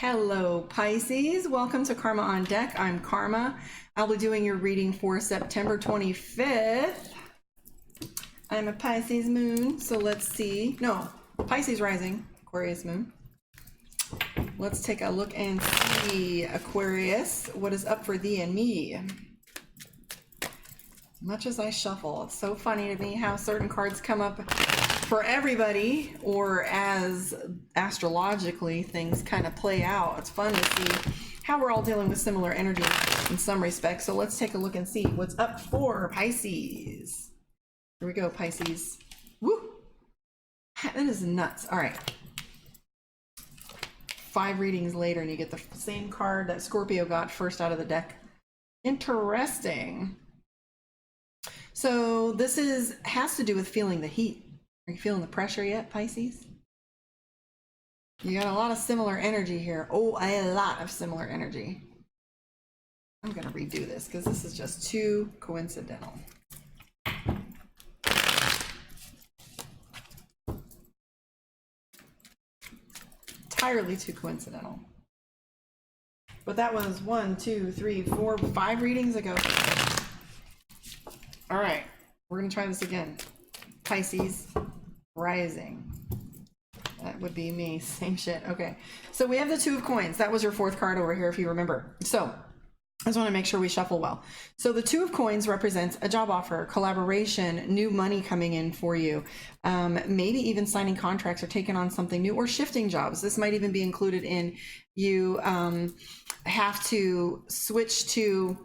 Hello, Pisces. Welcome to Karma on Deck. I'm Karma. I'll be doing your reading for September 25th. I'm a Pisces moon, so let's see. No, Pisces rising, Aquarius moon. Let's take a look and see, Aquarius, what is up for thee and me. Much as I shuffle, it's so funny to me how certain cards come up for everybody, or as astrologically things kind of play out. It's fun to see how we're all dealing with similar energy in some respects. So let's take a look and see what's up for Pisces. Here we go, Pisces. Woo! That is nuts. All right. 5 readings later and you get the same card that Scorpio got first out of the deck. Interesting. So this has to do with feeling the heat. Are you feeling the pressure yet, Pisces? You got a lot of similar energy here. Oh, a lot of similar energy. I'm going to redo this because this is just too coincidental. Entirely too coincidental. But that was 1, 2, 3, 4, 5 readings ago. All right, we're going to try this again. Pisces rising. That would be me. Same shit. Okay. So we have the 2 of coins. That was your 4th card over here, if you remember. So I just want to make sure we shuffle well. So the 2 of coins represents a job offer, collaboration, new money coming in for you. Maybe even signing contracts or taking on something new or shifting jobs. This might even be included in you have to switch to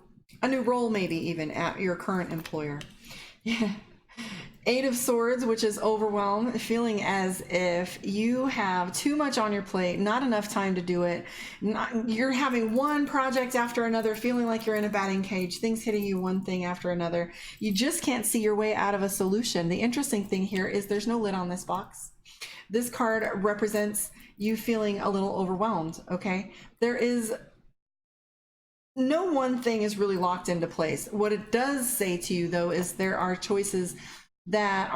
a new role, maybe even at your current employer. Yeah. 8 of Swords, which is overwhelmed, feeling as if you have too much on your plate, not enough time to do it. You're having one project after another, feeling like you're in a batting cage, things hitting you one thing after another. You just can't see your way out of a solution. The interesting thing here is there's no lid on this box. This card represents you feeling a little overwhelmed, okay? There is no one thing is really locked into place. What it does say to you, though, is there are choices that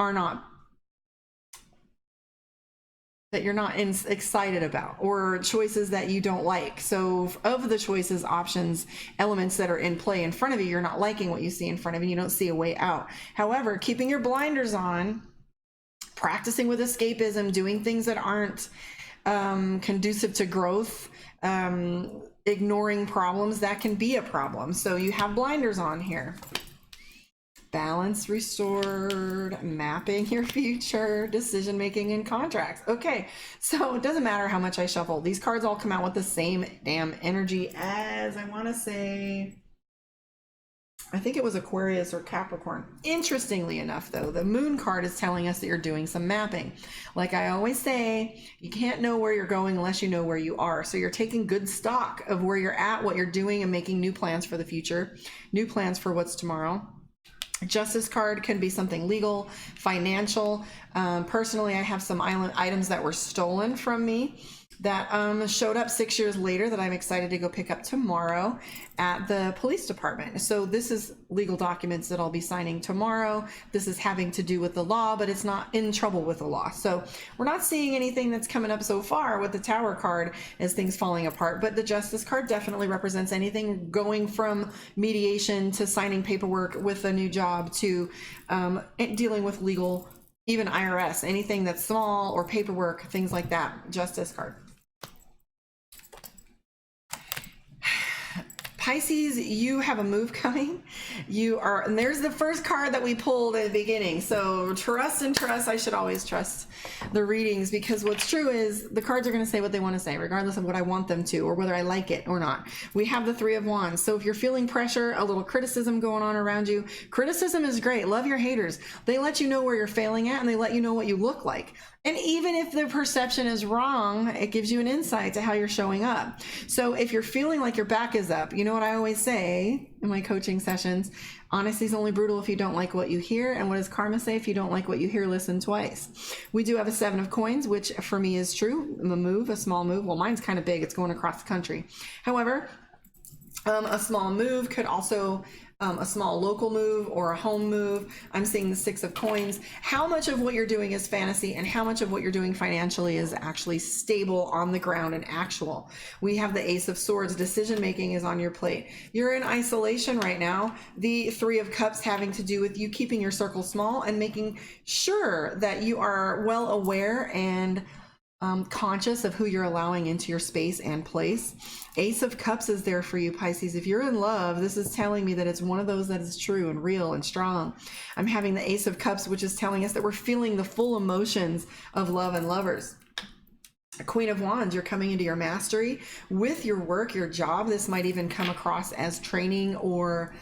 you're not excited about, or choices that you don't like. So of the choices, options, elements that are in play in front of you, you're not liking what you see in front of you. You don't see a way out. However, keeping your blinders on, practicing with escapism, doing things that aren't conducive to growth, ignoring problems, that can be a problem. So you have blinders on here. Balance restored, mapping your future, decision making, and contracts. Okay, so it doesn't matter how much I shuffle. These cards all come out with the same damn energy as, I want to say, I think it was Aquarius or Capricorn. Interestingly enough, though, the moon card is telling us that you're doing some mapping. Like I always say, you can't know where you're going unless you know where you are. So you're taking good stock of where you're at, what you're doing, and making new plans for the future, new plans for what's tomorrow. Justice card can be something legal, financial. Personally, I have some items that were stolen from me that showed up 6 years later that I'm excited to go pick up tomorrow at the police department. So this is legal documents that I'll be signing tomorrow. This is having to do with the law, but it's not in trouble with the law. So we're not seeing anything that's coming up so far with the Tower card as things falling apart, but the Justice card definitely represents anything going from mediation to signing paperwork with a new job to dealing with legal, even IRS, anything that's small or paperwork, things like that. Justice card. Pisces, you have a move coming. You are, and there's the first card that we pulled at the beginning. So trust and trust. I should always trust the readings, because what's true is the cards are going to say what they want to say, regardless of what I want them to, or whether I like it or not. We have the 3 of Wands. So if you're feeling pressure, a little criticism going on around you, criticism is great. Love your haters. They let you know where you're failing at, and they let you know what you look like. And even if the perception is wrong, it gives you an insight to how you're showing up. So if you're feeling like your back is up, you know what I always say in my coaching sessions, honesty is only brutal if you don't like what you hear. And what does karma say? If you don't like what you hear, listen twice. We do have a 7 of coins, which for me is true. A small move. Well, mine's kind of big. It's going across the country. However, a small move could also a small local move or a home move. I'm seeing the Six of Coins. How much of what you're doing is fantasy and how much of what you're doing financially is actually stable on the ground and actual? We have the Ace of Swords. Decision making is on your plate. You're in isolation right now. The Three of Cups having to do with you keeping your circle small and making sure that you are well aware and conscious of who you're allowing into your space and place. Ace of Cups is there for you, Pisces. If you're in love, this is telling me that it's one of those that is true and real and strong. I'm having the Ace of Cups, which is telling us that we're feeling the full emotions of love and lovers. Queen of Wands, you're coming into your mastery with your work, your job. This might even come across as training or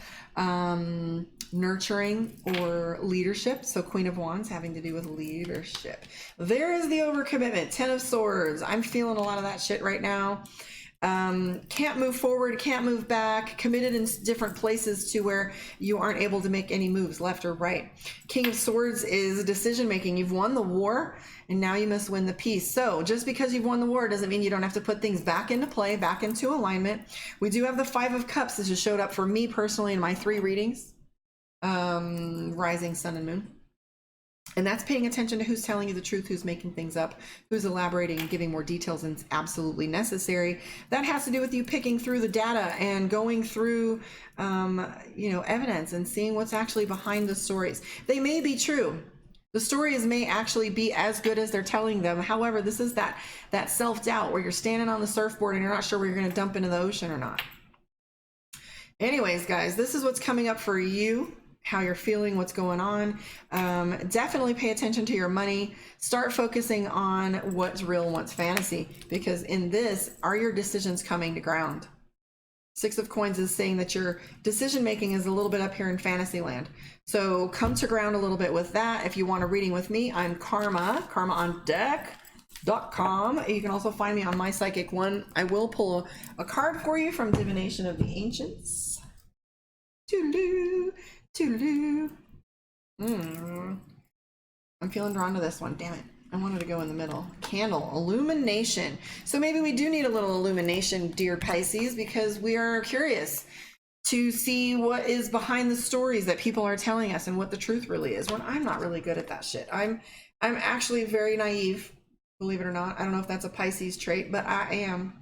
nurturing or leadership. So Queen of Wands having to do with leadership. There is the overcommitment. Ten of Swords. I'm feeling a lot of that shit right now. Can't move forward, can't move back, committed in different places to where you aren't able to make any moves left or right. King of Swords is decision making. You've won the war and now you must win the peace. So just because you've won the war doesn't mean you don't have to put things back into play, back into alignment. We do have the Five of Cups. This just showed up for me personally in my 3 readings, rising, sun, and moon. And that's paying attention to who's telling you the truth, who's making things up, who's elaborating and giving more details than is absolutely necessary. That has to do with you picking through the data and going through, evidence and seeing what's actually behind the stories. They may be true. The stories may actually be as good as they're telling them. However, this is that self-doubt where you're standing on the surfboard and you're not sure where you're going to dump into the ocean or not. Anyways, guys, this is what's coming up for you. How you're feeling, what's going on. Definitely pay attention to your money. Start focusing on what's real and what's fantasy, because in this, are your decisions coming to ground? Six of Coins is saying that your decision making is a little bit up here in fantasy land. So come to ground a little bit with that. If you want a reading with me, I'm Karma on Deck.com. You can also find me on My Psychic One. I will pull a card for you from Divination of the Ancients. Toodaloo. Toodaloo. I'm feeling drawn to this one. Damn it. I wanted to go in the middle. Candle. Illumination. So maybe we do need a little illumination, dear Pisces, because we are curious to see what is behind the stories that people are telling us and what the truth really is, when I'm not really good at that shit. I'm actually very naive, believe it or not. I don't know if that's a Pisces trait, but I am.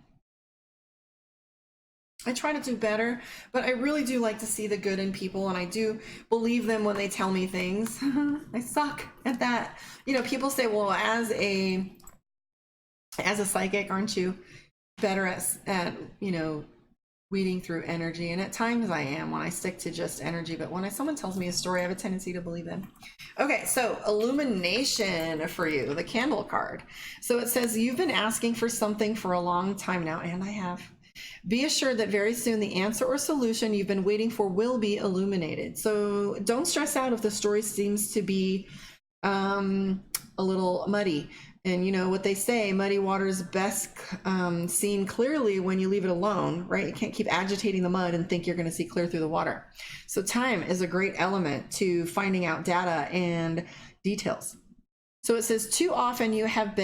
I try to do better, but I really do like to see the good in people, and I do believe them when they tell me things. I suck at that. People say, well, as a psychic, aren't you better at weeding through energy? And at times I am, when I stick to just energy, but when someone tells me a story, I have a tendency to believe them. Okay, so illumination for you, the candle card. So it says, you've been asking for something for a long time now, and I have. Be assured that very soon the answer or solution you've been waiting for will be illuminated. So don't stress out if the story seems to be a little muddy. And you know what they say, muddy water is best seen clearly when you leave it alone, right? You can't keep agitating the mud and think you're going to see clear through the water. So time is a great element to finding out data and details. So it says, too often you have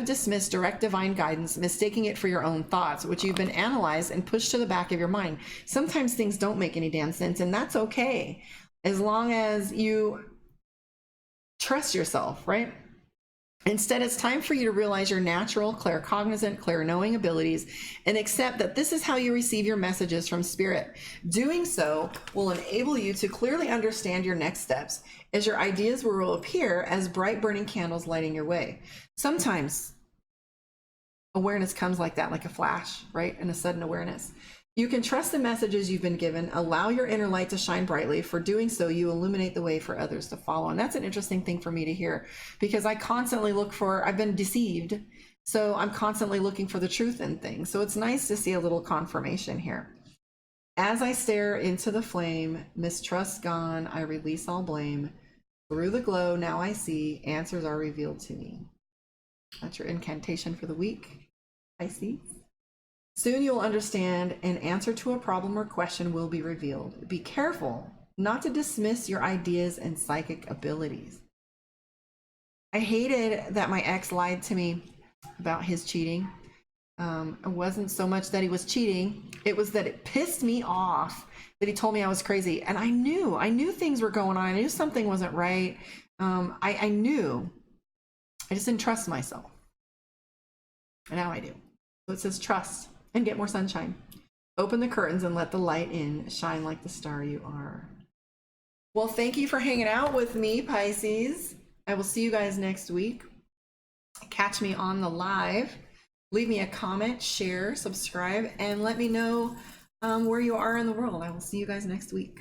dismissed direct divine guidance, mistaking it for your own thoughts, which you've been analyzed and pushed to the back of your mind. Sometimes things don't make any damn sense, and that's okay, as long as you trust yourself, right? Instead, it's time for you to realize your natural, claircognizant, clair-knowing abilities and accept that this is how you receive your messages from Spirit. Doing so will enable you to clearly understand your next steps, as your ideas will appear as bright burning candles lighting your way. Sometimes awareness comes like that, like a flash, right? And a sudden awareness. You can trust the messages you've been given. Allow your inner light to shine brightly. For doing so, you illuminate the way for others to follow. And that's an interesting thing for me to hear, because I constantly I've been deceived. So I'm constantly looking for the truth in things. So it's nice to see a little confirmation here. As I stare into the flame, mistrust gone, I release all blame. Through the glow, now I see, answers are revealed to me. That's your incantation for the week, Pisces. Soon you'll understand an answer to a problem or question will be revealed. Be careful not to dismiss your ideas and psychic abilities. I hated that my ex lied to me about his cheating. It wasn't so much that he was cheating. It was that it pissed me off that he told me I was crazy. And I knew things were going on. I knew something wasn't right. I knew. I just didn't trust myself. And now I do. So it says trust and get more sunshine. Open the curtains and let the light in. Shine like the star you are. Well, thank you for hanging out with me, Pisces. I will see you guys next week. Catch me on the live. Leave me a comment, share, subscribe, and let me know where you are in the world. I will see you guys next week.